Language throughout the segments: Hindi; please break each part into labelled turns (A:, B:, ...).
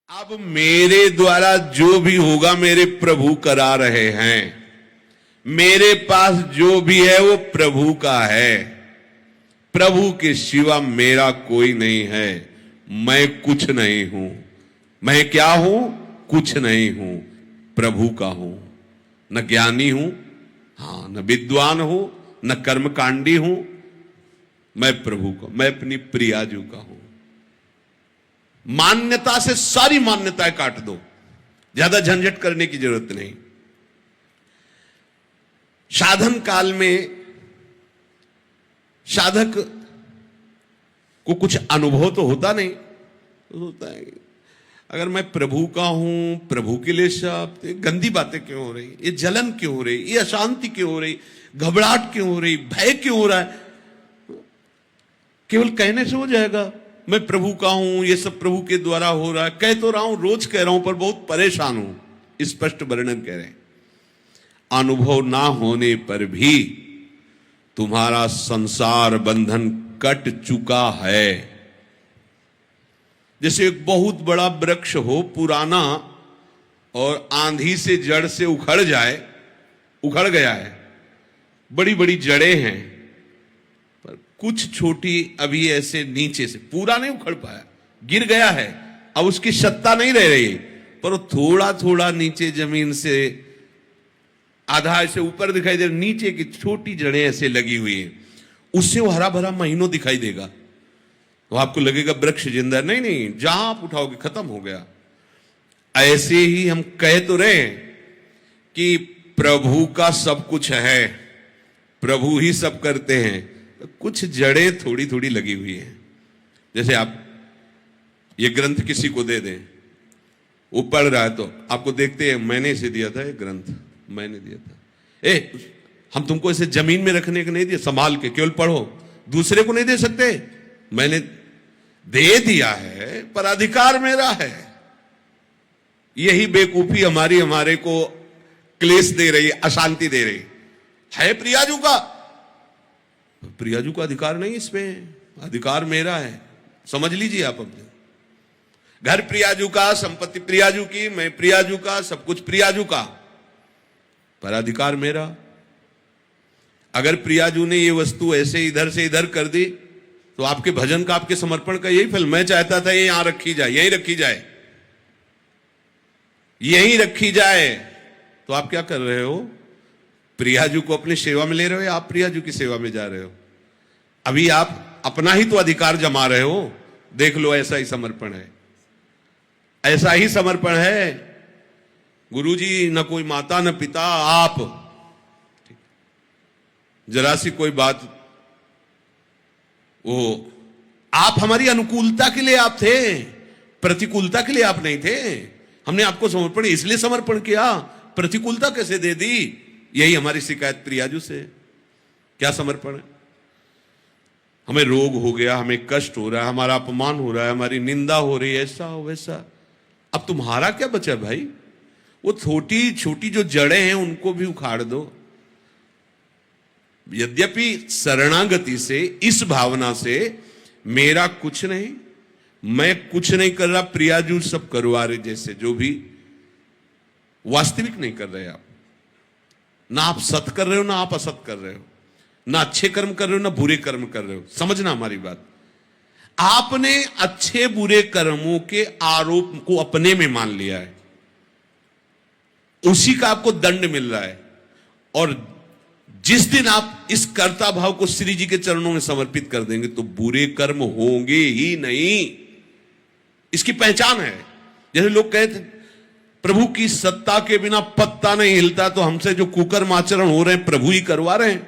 A: अब मेरे द्वारा जो भी होगा मेरे प्रभु करा रहे हैं। मेरे पास जो भी है वो प्रभु का है। प्रभु के सिवा मेरा कोई नहीं है। मैं कुछ नहीं हूं। मैं क्या हूं? कुछ नहीं हूं, प्रभु का हूं। न ज्ञानी हूं, हां, न विद्वान हूं, न कर्मकांडी हूं। मैं प्रभु का, मैं अपनी प्रियाजू का हूं। मान्यता से सारी मान्यताएं काट दो, ज्यादा झंझट करने की जरूरत नहीं। साधन काल में साधक को कुछ अनुभव तो होता नहीं, तो होता है अगर मैं प्रभु का हूं, प्रभु के लिए सब, गंदी बातें क्यों हो रही, ये जलन क्यों हो रही, ये अशांति क्यों हो रही, घबराहट क्यों हो रही, भय क्यों हो रहा है? केवल कहने से हो जाएगा मैं प्रभु का हूं, ये सब प्रभु के द्वारा हो रहा है। कह तो रहा हूं, रोज कह रहा हूं, पर बहुत परेशान हूं। स्पष्ट वर्णन कह रहे हैं। अनुभव ना होने पर भी तुम्हारा संसार बंधन कट चुका है। जैसे एक बहुत बड़ा वृक्ष हो, पुराना, और आंधी से जड़ से उखड़ जाए, उखड़ गया है, बड़ी बड़ी जड़ें हैं, पर कुछ छोटी अभी ऐसे नीचे से, पूरा नहीं उखड़ पाया, गिर गया है, अब उसकी सत्ता नहीं रह रही, पर वो थोड़ा थोड़ा नीचे जमीन से आधा ऐसे ऊपर दिखाई दे, नीचे की छोटी जड़ें ऐसे लगी हुई है। उससे वो हरा भरा महीनों दिखाई देगा, तो आपको लगेगा वृक्ष जिंदा। नहीं नहीं, जहां आप उठाओगे खत्म हो गया। ऐसे ही हम कह तो रहे कि प्रभु का सब कुछ है, प्रभु ही सब करते हैं, तो कुछ जड़ें थोड़ी थोड़ी लगी हुई हैं। जैसे आप ये ग्रंथ किसी को दे दें, वो पढ़ रहा है, तो आपको देखते हैं मैंने इसे दिया था, ये ग्रंथ मैंने दिया था। हम तुमको इसे जमीन में रखने को नहीं दिया, संभाल के केवल पढ़ो, दूसरे को नहीं दे सकते। मैंने दे दिया है, पर अधिकार मेरा है। यही बेवकूफी हमारे को क्लेश दे रही है, अशांति दे रही है। प्रियाजू का, प्रियाजू का अधिकार नहीं, इसमें अधिकार मेरा है। समझ लीजिए आप अपने घर प्रियाजू का, संपत्ति प्रियाजू की, मैं प्रियाजू का, सब कुछ प्रियाजू का, पर अधिकार मेरा। अगर प्रियाजू ने ये वस्तु ऐसे इधर से इधर कर दी, तो आपके भजन का, आपके समर्पण का यही फल। मैं चाहता था ये यहां रखी जाए, यहीं रखी जाए, यहीं रखी जाए, तो आप क्या कर रहे हो? प्रियाजू को अपनी सेवा में ले रहे हो, या आप प्रियाजू की सेवा में जा रहे हो? अभी आप अपना ही तो अधिकार जमा रहे हो। देख लो, ऐसा ही समर्पण है, ऐसा ही समर्पण है। गुरुजी, न कोई माता न पिता, आप। जरा सी कोई बात, वो आप हमारी अनुकूलता के लिए आप थे, प्रतिकूलता के लिए आप नहीं थे। हमने आपको समर्पण इसलिए समर्पण किया, प्रतिकूलता कैसे दे दी? यही हमारी शिकायत प्रियाजू से। क्या समर्पण है? हमें रोग हो गया, हमें कष्ट हो रहा है, हमारा अपमान हो रहा है, हमारी निंदा हो रही है, ऐसा हो वैसा। अब तुम्हारा क्या बचा भाई? वो छोटी छोटी जो जड़ें हैं उनको भी उखाड़ दो। यद्यपि शरणागति से, इस भावना से, मेरा कुछ नहीं, मैं कुछ नहीं कर रहा, प्रियाजू सब करवा रहे, जैसे जो भी वास्तविक नहीं कर रहे आप। ना आप सत कर रहे हो, ना आप असत कर रहे हो, ना अच्छे कर्म कर रहे हो, ना बुरे कर्म कर रहे हो। समझना हमारी बात। आपने अच्छे बुरे कर्मों के आरोप को अपने में मान लिया है, उसी का आपको दंड मिल रहा है। और जिस दिन आप इस कर्ता भाव को श्री जी के चरणों में समर्पित कर देंगे, तो बुरे कर्म होंगे ही नहीं। इसकी पहचान है। जैसे लोग कहते प्रभु की सत्ता के बिना पत्ता नहीं हिलता, तो हमसे जो कुकर्म आचरण हो रहे हैं प्रभु ही करवा रहे हैं।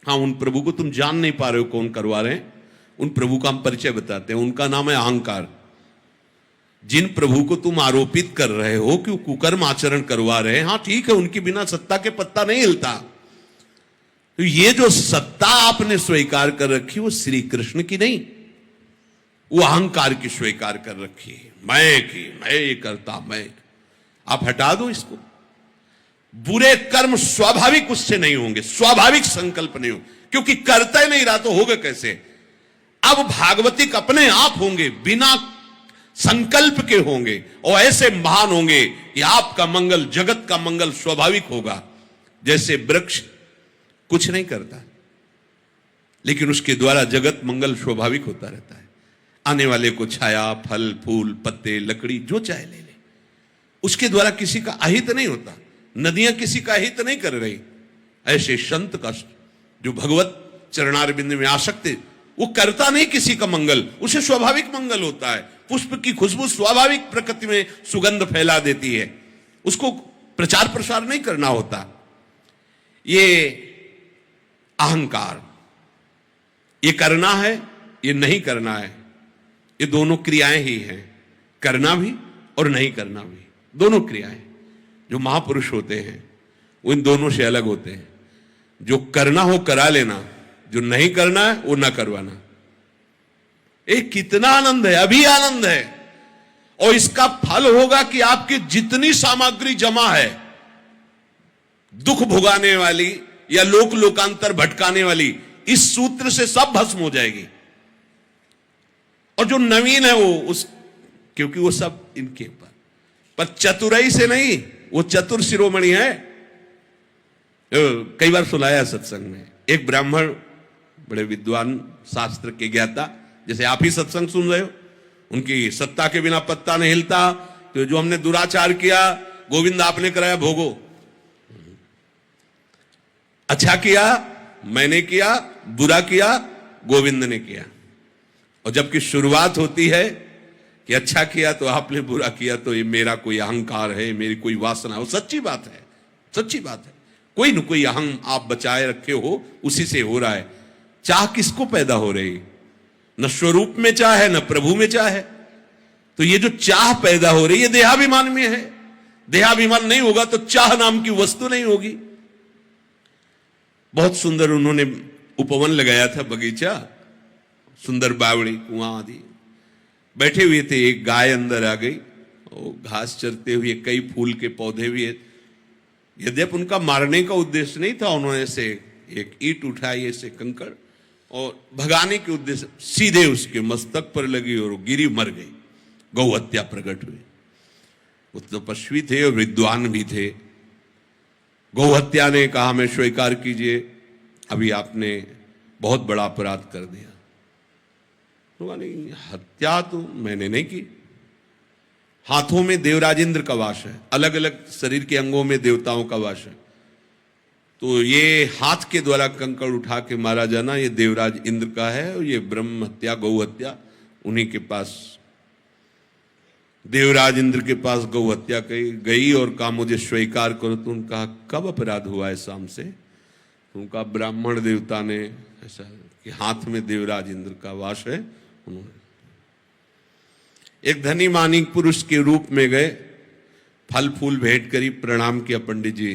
A: हाँ, उन प्रभु को तुम जान नहीं पा रहे हो कौन करवा रहे हैं। उन प्रभु का हम परिचय बताते हैं, उनका नाम है अहंकार। जिन प्रभु को तुम आरोपित कर रहे हो कि वो कुकर्म आचरण करवा रहे हैं, हाँ ठीक है, उनकी बिना सत्ता के पत्ता नहीं हिलता। तो ये जो सत्ता आपने स्वीकार कर रखी, वो श्री कृष्ण की नहीं, वो अहंकार की स्वीकार कर रखी है। मैं ये करता, मैं। आप हटा दो इसको। बुरे कर्म स्वाभाविक उससे नहीं होंगे, स्वाभाविक संकल्प नहीं हो, क्योंकि करता ही नहीं रहा तो होगा कैसे? अब भागवतिक अपने आप होंगे, बिना संकल्प के होंगे और ऐसे महान होंगे कि आपका मंगल, जगत का मंगल स्वाभाविक होगा। जैसे वृक्ष कुछ नहीं करता, लेकिन उसके द्वारा जगत मंगल स्वाभाविक होता रहता है। आने वाले को छाया, फल, फूल, पत्ते, लकड़ी जो चाहे ले ले, उसके द्वारा किसी का अहित नहीं होता। नदियां किसी का अहित नहीं कर रही। ऐसे संत का जो भगवत चरणारविंद में आसक्त है, वो करता नहीं किसी का मंगल, उसे स्वाभाविक मंगल होता है। पुष्प की खुशबू स्वाभाविक प्रकृति में सुगंध फैला देती है, उसको प्रचार प्रसार नहीं करना होता। ये अहंकार, ये करना है, ये नहीं करना है, ये दोनों क्रियाएं ही हैं। करना भी और नहीं करना भी, दोनों क्रियाएं। जो महापुरुष होते हैं वो इन दोनों से अलग होते हैं। जो करना हो करा लेना, जो नहीं करना है वो ना करवाना। एक कितना आनंद है, अभी आनंद है। और इसका फल होगा कि आपकी जितनी सामग्री जमा है दुख भुगाने वाली या लोक लोकांतर भटकाने वाली, इस सूत्र से सब भस्म हो जाएगी। और जो नवीन है वो क्योंकि वो सब इनके पर चतुराई से नहीं, वो चतुर शिरोमणि है। कई बार सुनाया सत्संग में, एक ब्राह्मण बड़े विद्वान, शास्त्र के ज्ञाता, जैसे आप ही सत्संग सुन रहे हो, उनकी सत्ता के बिना पत्ता नहीं हिलता। तो जो हमने दुराचार किया, गोविंद आपने कराया भोगो। अच्छा किया मैंने किया, बुरा किया गोविंद ने किया। और जबकि शुरुआत होती है कि अच्छा किया तो आपने, बुरा किया तो ये मेरा कोई अहंकार है, मेरी कोई वासना है। वो सच्ची बात है, सच्ची बात है। कोई न कोई अहं आप बचाए रखे हो, उसी से हो रहा है। चाह किसको पैदा हो रही? न स्वरूप में चाह है, न प्रभु में चाह है। तो ये जो चाह पैदा हो रही है देहाभिमान में है। देहाभिमान नहीं होगा तो चाह नाम की वस्तु नहीं होगी। बहुत सुंदर उन्होंने उपवन लगाया था, बगीचा, सुंदर बावड़ी, कुआं आदि। बैठे हुए थे, एक गाय अंदर आ गई और घास चरते हुए, कई फूल के पौधे भी है। यद्यप उनका मारने का उद्देश्य नहीं था, उन्होंने से एक ईंट उठाई, ऐसे कंकड़, और भगाने के उद्देश्य सीधे उसके मस्तक पर लगी और गिरी, मर गई। गौ हत्या प्रकट हुई। वो तपस्वी थे और विद्वान भी थे। गौ हत्या ने कहा हमें स्वीकार कीजिए, अभी आपने बहुत बड़ा अपराध कर दिया। नहीं, हत्या तो मैंने नहीं की। हाथों में देवराज इंद्र का वास है, अलग अलग शरीर के अंगों में देवताओं का वास है। तो ये हाथ के द्वारा कंकड़ उठा के मारा जाना, ये देवराज इंद्र का है। और ये ब्रह्म हत्या, गौ हत्या उन्हीं के पास, देवराज इंद्र के पास गौ हत्या गई और कहा मुझे स्वीकार करो। तो उनका कब अपराध हुआ है शाम से? तो उनका ब्राह्मण देवता ने ऐसा कि हाथ में देवराज इंद्र का वास है। उन्होंने एक धनी मानी पुरुष के रूप में गए, फल फूल भेंट करी, प्रणाम किया, पंडित जी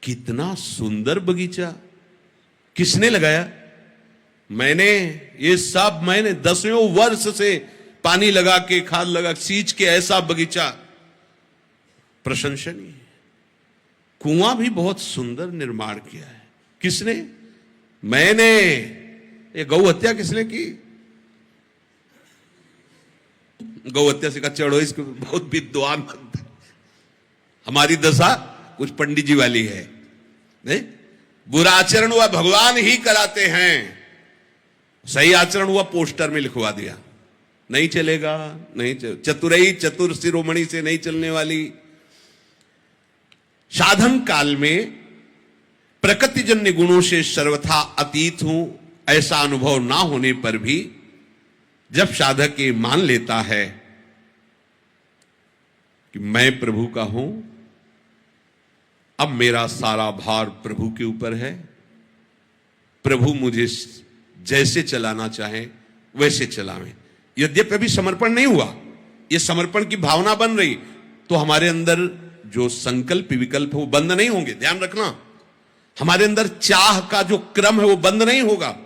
A: कितना सुंदर बगीचा, किसने लगाया? मैंने, ये सब मैंने 10वें वर्ष से पानी लगा के, खाद लगा, सींच के ऐसा बगीचा प्रशंसनीय। कुआं भी बहुत सुंदर निर्माण किया है। किसने? मैंने। ये गौ हत्या किसने की? गौ हत्या से कहा चढ़ो इसको, बहुत विद्वान बनता है। हमारी दशा कुछ पंडित जी वाली है। नहीं, बुरा आचरण हुआ भगवान ही कराते हैं, सही आचरण हुआ पोस्टर में लिखवा दिया। नहीं चलेगा, नहीं चतुराई, चतुर शिरोमणि से नहीं चलने वाली। साधन काल में प्रकृतिजन्य गुणों से सर्वथा अतीत हूं, ऐसा अनुभव ना होने पर भी जब साधक ये मान लेता है कि मैं प्रभु का हूं, अब मेरा सारा भार प्रभु के ऊपर है, प्रभु मुझे जैसे चलाना चाहे वैसे चलावें। यद्यपि अभी समर्पण नहीं हुआ, ये समर्पण की भावना बन रही, तो हमारे अंदर जो संकल्प विकल्प है वो बंद नहीं होंगे। ध्यान रखना, हमारे अंदर चाह का जो क्रम है वो बंद नहीं होगा।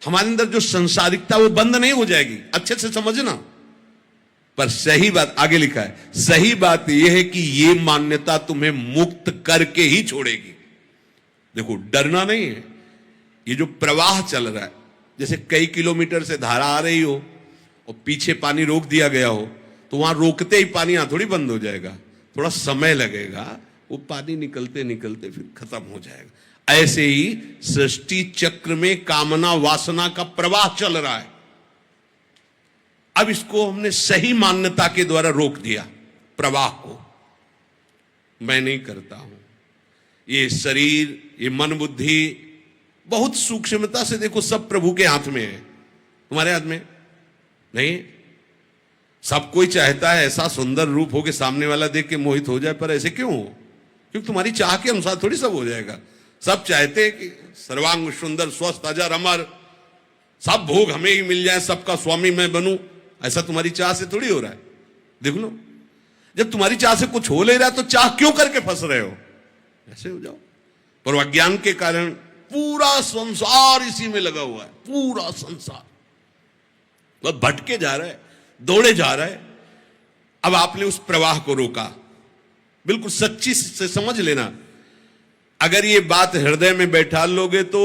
A: हमारे अंदर जो संसारिकता वो बंद नहीं हो जाएगी। अच्छे से समझना। पर सही बात आगे लिखा है, सही बात यह है कि ये मान्यता तुम्हें मुक्त करके ही छोड़ेगी। देखो, डरना नहीं है। ये जो प्रवाह चल रहा है, जैसे कई किलोमीटर से धारा आ रही हो और पीछे पानी रोक दिया गया हो तो वहां रोकते ही पानी यहां थोड़ी बंद हो जाएगा, थोड़ा समय लगेगा, वो पानी निकलते निकलते फिर खत्म हो जाएगा। ऐसे ही सृष्टि चक्र में कामना वासना का प्रवाह चल रहा है। अब इसको हमने सही मान्यता के द्वारा रोक दिया, प्रवाह को। मैं नहीं करता हूं, ये शरीर, ये मन बुद्धि बहुत सूक्ष्मता से देखो, सब प्रभु के हाथ में है, तुम्हारे हाथ में नहीं। सब कोई चाहता है ऐसा सुंदर रूप हो कि सामने वाला देख के मोहित हो जाए, पर ऐसे क्यों हो? क्योंकि तुम्हारी चाह के अनुसार थोड़ी सब हो जाएगा। सब चाहते हैं कि सर्वांग सुंदर, स्वस्थ, अजर, अमर, सब भोग हमें ही मिल जाए, सबका स्वामी मैं बनूं। ऐसा तुम्हारी चाह से थोड़ी हो रहा है। देख लो, जब तुम्हारी चाह से कुछ हो ले रहा है तो चाह क्यों करके फंस रहे हो? ऐसे हो जाओ। पर अज्ञान के कारण पूरा संसार इसी में लगा हुआ है, पूरा संसार वह भटके जा रहा है, दौड़े जा रहा है। अब आपने उस प्रवाह को रोका, बिल्कुल सच्ची से समझ लेना। अगर ये बात हृदय में बैठा लोगे तो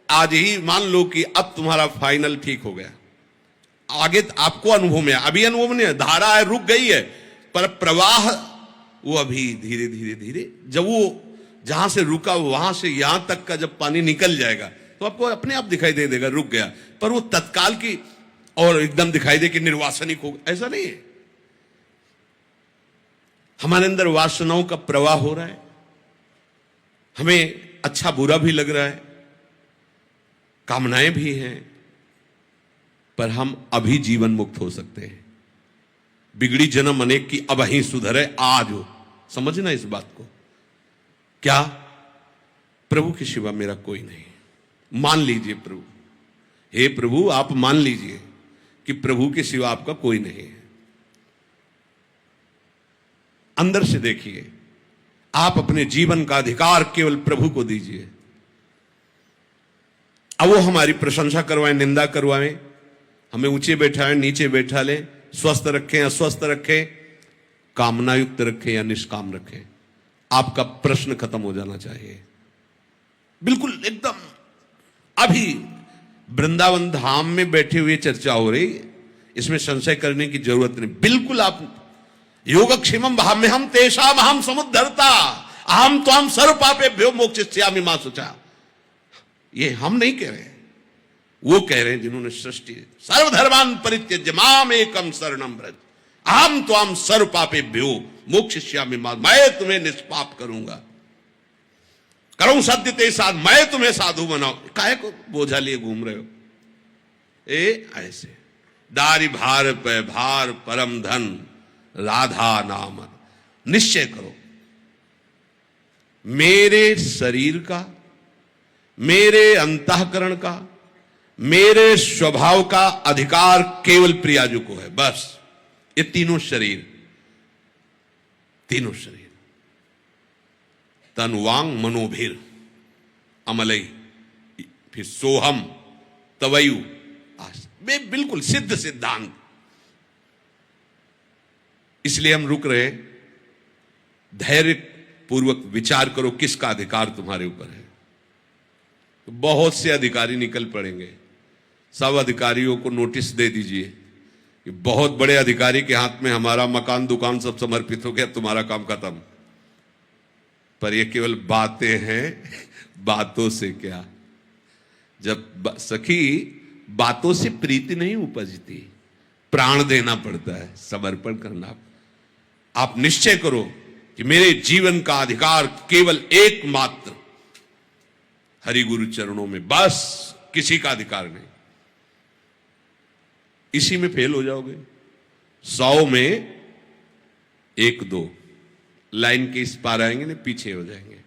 A: आज ही मान लो कि अब तुम्हारा फाइनल ठीक हो गया। आगे आपको अनुभव में, अभी अनुभव नहीं है, धारा है रुक गई है, पर प्रवाह वो अभी धीरे धीरे धीरे, जब वो जहां से रुका वहां से यहां तक का जब पानी निकल जाएगा तो आपको अपने आप दिखाई दे देगा रुक गया। पर वो तत्काल की और एकदम दिखाई दे कि निर्वासनिक हो, ऐसा नहीं है। हमारे अंदर वासनाओं का प्रवाह हो रहा है, हमें अच्छा बुरा भी लग रहा है, कामनाएं भी हैं, पर हम अभी जीवन मुक्त हो सकते हैं। बिगड़ी जन्म अनेक की अब ही सुधरे आज हो, समझना इस बात को। क्या? प्रभु के सिवा मेरा कोई नहीं। मान लीजिए प्रभु, हे प्रभु आप मान लीजिए कि प्रभु के सिवा आपका कोई नहीं है। अंदर से देखिए, आप अपने जीवन का अधिकार केवल प्रभु को दीजिए। अब वो हमारी प्रशंसा करवाएं, निंदा करवाएं, हमें ऊंचे बैठाएं, नीचे बैठा लें, स्वस्थ रखें, अस्वस्थ रखें, कामना युक्त रखें या निष्काम रखें, आपका प्रश्न खत्म हो जाना चाहिए। बिल्कुल एकदम अभी वृंदावन धाम में बैठे हुए चर्चा हो रही, इसमें संशय करने की जरूरत नहीं। बिल्कुल आप योगक्षेमम भाम्य हम तेषाम हम समुद्धरता अहम त्वाम सर्व पापेभ्यो मोक्षयिष्यामि मा शुचा। ये हम नहीं कह रहे, वो कह रहे हैं जिन्होंने सृष्टि सर्वधर्मान परित्यज्य माम एकम शरणम व्रज अहम त्वाम सर्व पापेभ्यो मोक्षयिष्यामि मा, मैं तुम्हें निष्पाप करूंगा, करूं सत्य ते साध, मैं तुम्हें साधु बनाऊं। काहे को बोझा लिए घूम रहे हो? ऐसे दारी भार पे भार परम धन राधा नाम। निश्चय करो, मेरे शरीर का, मेरे अंतःकरण का, मेरे स्वभाव का अधिकार केवल प्रियाजू को है। बस ये तीनों शरीर, तीनों शरीर तन वांग मनोभीर अमलई, फिर सोहम तवयु, बिल्कुल सिद्ध सिद्धांत। इसलिए हम रुक रहे, धैर्य पूर्वक विचार करो किसका अधिकार तुम्हारे ऊपर है। तो बहुत से अधिकारी निकल पड़ेंगे, सब अधिकारियों को नोटिस दे दीजिए कि बहुत बड़े अधिकारी के हाथ में हमारा मकान दुकान सब समर्पित हो गया, तुम्हारा काम खत्म। पर ये केवल बातें हैं, बातों से क्या। जब सखी बातों से प्रीति नहीं उपजती, प्राण देना पड़ता है, समर्पण करना। आप निश्चय करो कि मेरे जीवन का अधिकार केवल एकमात्र हरि गुरु चरणों में, बस किसी का अधिकार नहीं। इसी में फेल हो जाओगे। 100 में 1-2 लाइन के इस पार आएंगे ना, पीछे हो जाएंगे।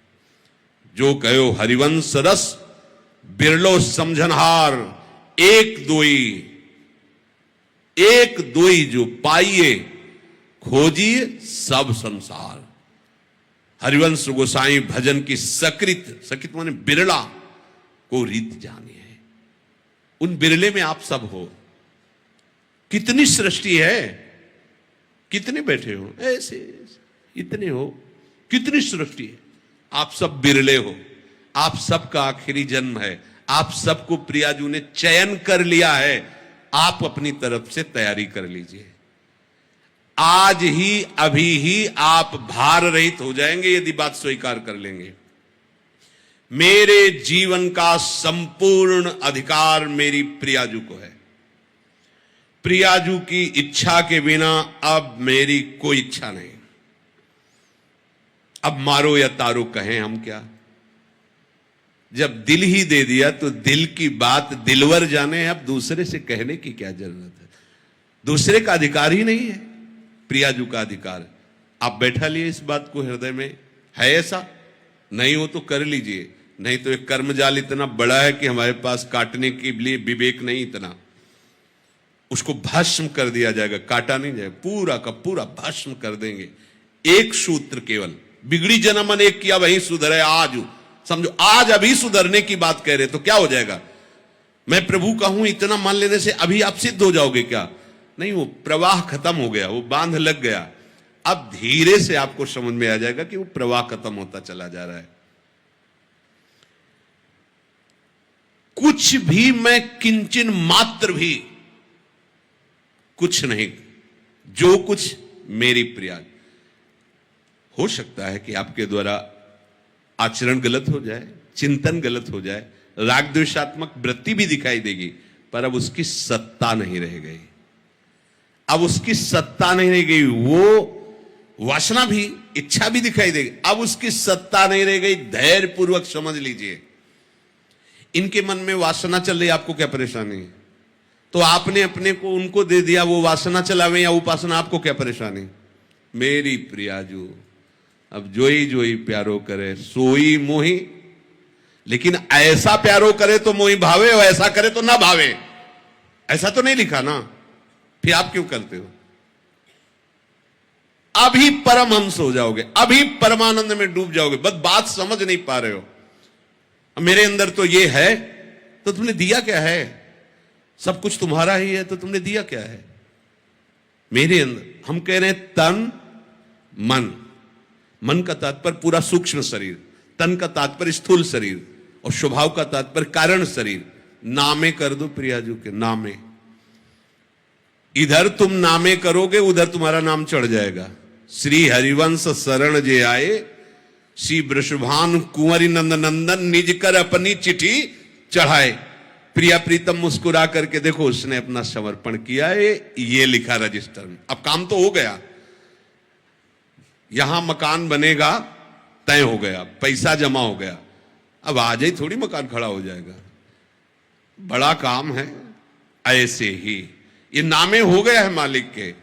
A: जो कहो हरिवंश रस बिरलो समझनहार, एक दोई जो पाइए खोजिए सब संसार। हरिवंश गोसाई भजन की सकृत माने बिरला को रीत जानी है। उन बिरले में आप सब हो। कितनी सृष्टि है, कितने बैठे हो ऐसे, इतने हो, कितनी सृष्टि है। आप सब बिरले हो, आप सबका आखिरी जन्म है, आप सबको प्रियाजू ने चयन कर लिया है। आप अपनी तरफ से तैयारी कर लीजिए। आज ही अभी ही आप भार रहित हो जाएंगे यदि बात स्वीकार कर लेंगे। मेरे जीवन का संपूर्ण अधिकार मेरी प्रियाजू को है। प्रियाजू की इच्छा के बिना अब मेरी कोई इच्छा नहीं। अब मारो या तारो कहें हम क्या। जब दिल ही दे दिया तो दिल की बात दिलवर जाने, अब दूसरे से कहने की क्या जरूरत है। दूसरे का अधिकार ही नहीं है, प्रियाजू का अधिकार। आप बैठा लिए इस बात को हृदय में, है ऐसा? नहीं हो तो कर लीजिए, नहीं तो एक कर्मजाल इतना बड़ा है कि हमारे पास काटने के लिए विवेक नहीं इतना। उसको भस्म कर दिया जाएगा, काटा नहीं जाएगा, पूरा का पूरा भस्म कर देंगे। एक सूत्र केवल, बिगड़ी जन्म अनेक किया वही सुधरे आज। समझो, आज अभी सुधरने की बात कह रहे तो क्या हो जाएगा? मैं प्रभु का हूं इतना मान लेने से अभी आप सिद्ध हो जाओगे क्या? नहीं, वो प्रवाह खत्म हो गया, वो बांध लग गया। अब धीरे से आपको समझ में आ जाएगा कि वो प्रवाह खत्म होता चला जा रहा है। कुछ भी मैं किंचन मात्र भी कुछ नहीं, जो कुछ मेरी प्रिया। हो सकता है कि आपके द्वारा आचरण गलत हो जाए, चिंतन गलत हो जाए, राग द्वेषात्मक वृत्ति भी दिखाई देगी, पर अब उसकी सत्ता नहीं रह गई। अब उसकी सत्ता नहीं रह गई। वो वासना भी, इच्छा भी दिखाई देगी, अब उसकी सत्ता नहीं रह गई। धैर्य पूर्वक समझ लीजिए। इनके मन में वासना चल रही, आपको क्या परेशानी है? तो आपने अपने को उनको दे दिया, वो वासना चलावे या उपासना, आपको क्या परेशानी? मेरी प्रियाजू अब जोई जोई प्यारो करे सोई मोही। लेकिन ऐसा प्यारो करे तो मोही भावे, और ऐसा करे तो ना भावे, ऐसा तो नहीं लिखा ना। फिर आप क्यों करते हो? अभी परमहंस हो जाओगे, अभी परमानंद में डूब जाओगे। बस बात समझ नहीं पा रहे हो। मेरे अंदर तो ये है, तो तुमने दिया क्या है? सब कुछ तुम्हारा ही है, तो तुमने दिया क्या है? मेरे अंदर, हम कह रहे हैं तन मन। मन का तात्पर्य पूरा सूक्ष्म शरीर, तन का तात्पर्य स्थूल शरीर, और स्वभाव का तात्पर्य कारण शरीर। नामे कर दो प्रियाजू के, नामे। इधर तुम नामे करोगे, उधर तुम्हारा नाम चढ़ जाएगा। श्री हरिवंश शरण जे आए, श्री वृषभान कुंवरी नंद नंदन, निज कर अपनी चिट्ठी चढ़ाए। प्रिया प्रीतम मुस्कुरा करके देखो, उसने अपना समर्पण किया है, ये लिखा रजिस्टर में। अब काम तो हो गया, यहां मकान बनेगा, तय हो गया, पैसा जमा हो गया। अब आज ही थोड़ी मकान खड़ा हो जाएगा, बड़ा काम है। ऐसे ही ये नामे हो गया है मालिक के।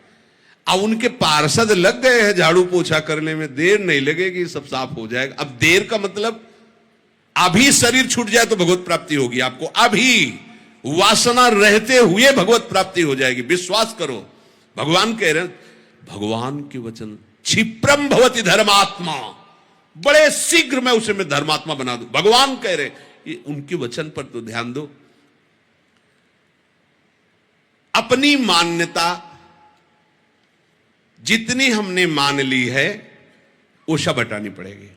A: अब उनके पार्षद लग गए हैं झाड़ू पोछा करने में, देर नहीं लगेगी, सब साफ हो जाएगा। अब देर का मतलब अभी शरीर छूट जाए तो भगवत प्राप्ति होगी आपको। अभी वासना रहते हुए भगवत प्राप्ति हो जाएगी, विश्वास करो। भगवान कह रहे हैं, भगवान के वचन क्षिप्रम भवति धर्मात्मा, बड़े शीघ्र मैं उसे मैं धर्मात्मा बना दूं। भगवान कह रहे, ये उनके वचन पर तो ध्यान दो। अपनी मान्यता जितनी हमने मान ली है, वो सब हटानी पड़ेगी।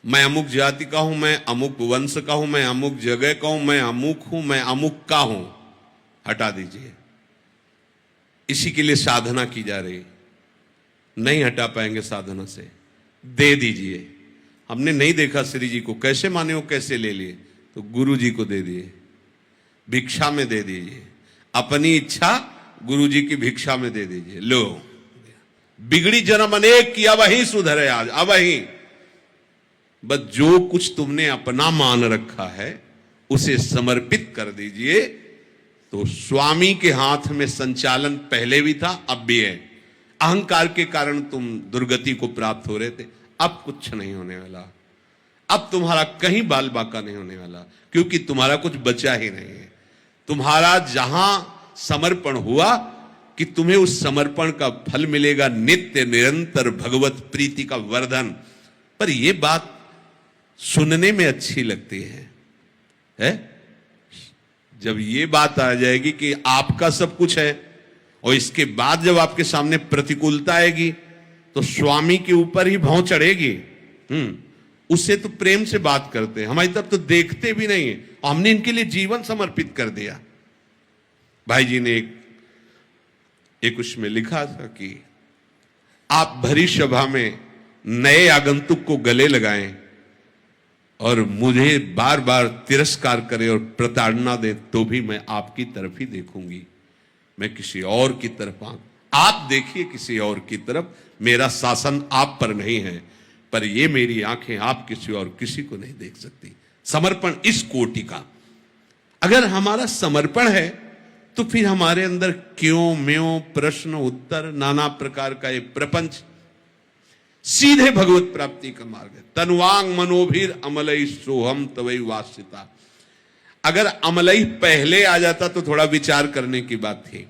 A: मैं अमुक जाति का हूं, मैं अमुक वंश का हूं, मैं अमुक जगह का हूं, मैं अमुक हूं, मैं अमुक का हूं, हटा दीजिए। इसी के लिए साधना की जा रही। नहीं हटा पाएंगे साधना से, दे दीजिए। हमने नहीं देखा श्री जी को, कैसे माने हो, कैसे ले लिए, तो गुरु जी को दे दिए, भिक्षा में दे दीजिए। अपनी इच्छा गुरु जी की भिक्षा में दे दीजिए। लो, बिगड़ी जन्म अनेक किया वही सुधरे आज, अब वही। बस जो कुछ तुमने अपना मान रखा है उसे समर्पित कर दीजिए। तो स्वामी के हाथ में संचालन पहले भी था, अब भी है। अहंकार के कारण तुम दुर्गति को प्राप्त हो रहे थे, अब कुछ नहीं होने वाला। अब तुम्हारा कहीं बाल बाका नहीं होने वाला, क्योंकि तुम्हारा कुछ बचा ही नहीं है। तुम्हारा जहां समर्पण हुआ कि तुम्हें उस समर्पण का फल मिलेगा, नित्य निरंतर भगवत प्रीति का वर्धन। पर यह बात सुनने में अच्छी लगती है? जब ये बात आ जाएगी कि आपका सब कुछ है, और इसके बाद जब आपके सामने प्रतिकूलता आएगी, तो स्वामी के ऊपर ही भौं चढ़ेगी। उससे तो प्रेम से बात करते हैं, हमारी तरफ तो देखते भी नहीं है। हमने इनके लिए जीवन समर्पित कर दिया। भाई जी ने एक उसमें लिखा था कि आप भरी सभा में नए आगंतुक को गले लगाएं और मुझे बार बार तिरस्कार करें और प्रताड़ना दे तो भी मैं आपकी तरफ ही देखूंगी, मैं किसी और की तरफ आप देखिए किसी और की तरफ, मेरा शासन आप पर नहीं है, पर ये मेरी आंखें आप किसी और किसी को नहीं देख सकती। समर्पण इस कोटि का अगर हमारा समर्पण है तो फिर हमारे अंदर क्यों म्यों प्रश्न उत्तर नाना प्रकार का ये प्रपंच सीधे भगवत प्राप्ति का मार्ग है। तनुवांग मनोभीर अमलई सोहम तवई वासिता। अगर अमलई पहले आ जाता तो थोड़ा विचार करने की बात थी।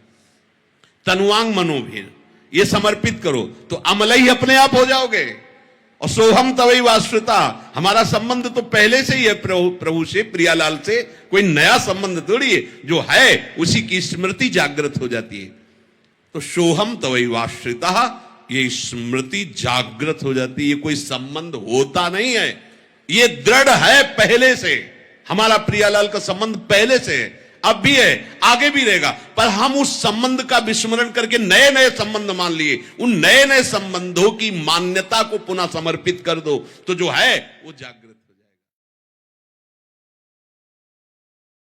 A: तनुवांग मनोभीर ये समर्पित करो तो अमलई अपने आप हो जाओगे, और सोहम तवई वाश्रिता हमारा संबंध तो पहले से ही है प्रभु से, प्रियालाल से, कोई नया संबंध थोड़ी है, जो है उसी की स्मृति जागृत हो जाती है। तो सोहम तवई वाश्रिता ये स्मृति जागृत हो जाती है, ये कोई संबंध होता नहीं है, ये दृढ़ है पहले से। हमारा प्रियालाल का संबंध पहले से है, अब भी है, आगे भी रहेगा, पर हम उस संबंध का विस्मरण करके नए नए संबंध मान लिए। उन नए नए संबंधों की मान्यता को पुनः समर्पित कर दो तो जो है वो जागृत